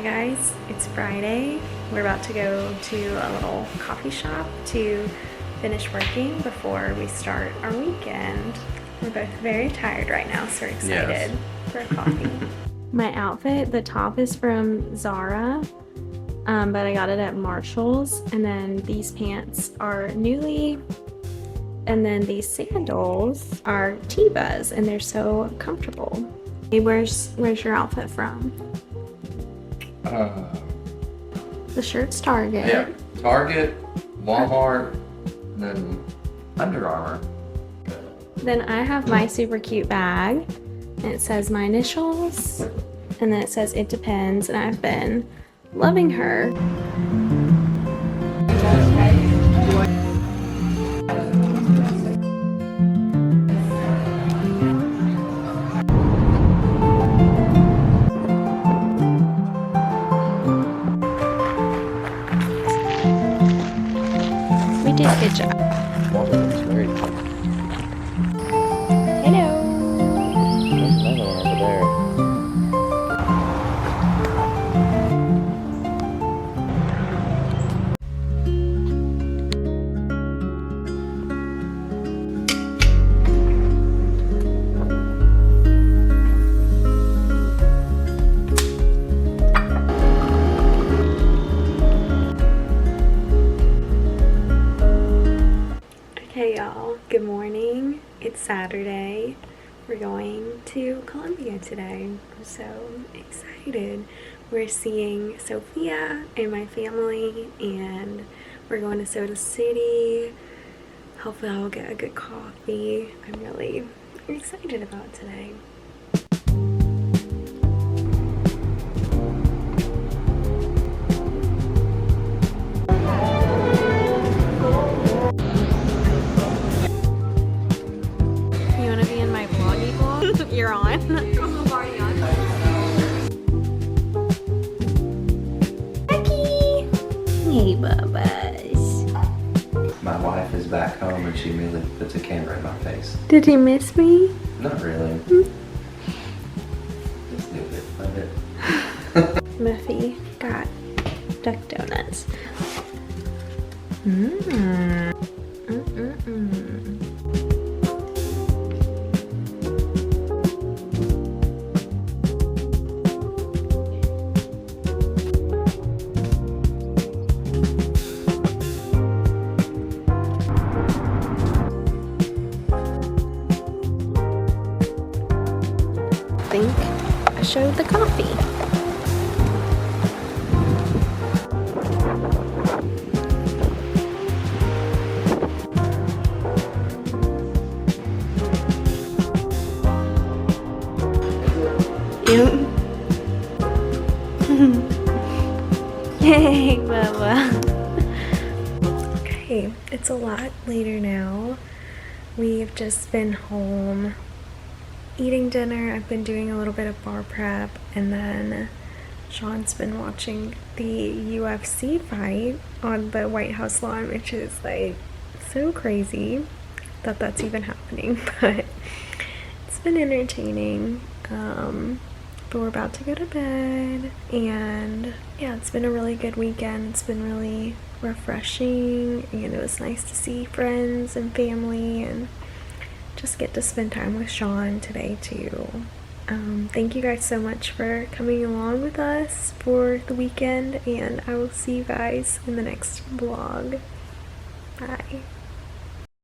guys, it's Friday. We're about to go to a little coffee shop to finish working before we start our weekend. We're both very tired right now, so we're excited for a coffee. My outfit, the top is from Zara, but I got it at Marshall's, and then these pants are Nuuly, and then these sandals are Tevas, and they're so comfortable. Hey, where's your outfit from? The shirt's Target. Yeah, Target, Walmart, and then Under Armour. Then I have my super cute bag, and it says my initials, and then it says it depends, and I've been loving her. We did a good job. Walmart is very Hello. There's another one over there. Hey y'all, good morning. It's Saturday. We're going to Columbia today. I'm so excited. We're seeing Sophia and my family, and we're going to Soda City. Hopefully I'll get a good coffee. I'm really excited about today. You want to be in my vloggy vlog? You're on. I'm already on. Becky! Hey, Bubba's. My wife is back home and she immediately puts a camera in my face. Did you miss me? Not really. Just a bit of it. Muffy got duck donuts. Mmm. I think I showed the coffee. Hey, Bubba. Okay, it's a lot later now. We've just been home eating dinner. I've been doing a little bit of bar prep, and then Sean's been watching the UFC fight on the White House lawn, which is like so crazy that that's even happening, but it's been entertaining. But we're about to go to bed, and yeah, it's been a really good weekend. It's been really refreshing, and it was nice to see friends and family and just get to spend time with Sean today too. Thank you guys so much for coming along with us for the weekend, and I will see you guys in the next vlog. Bye.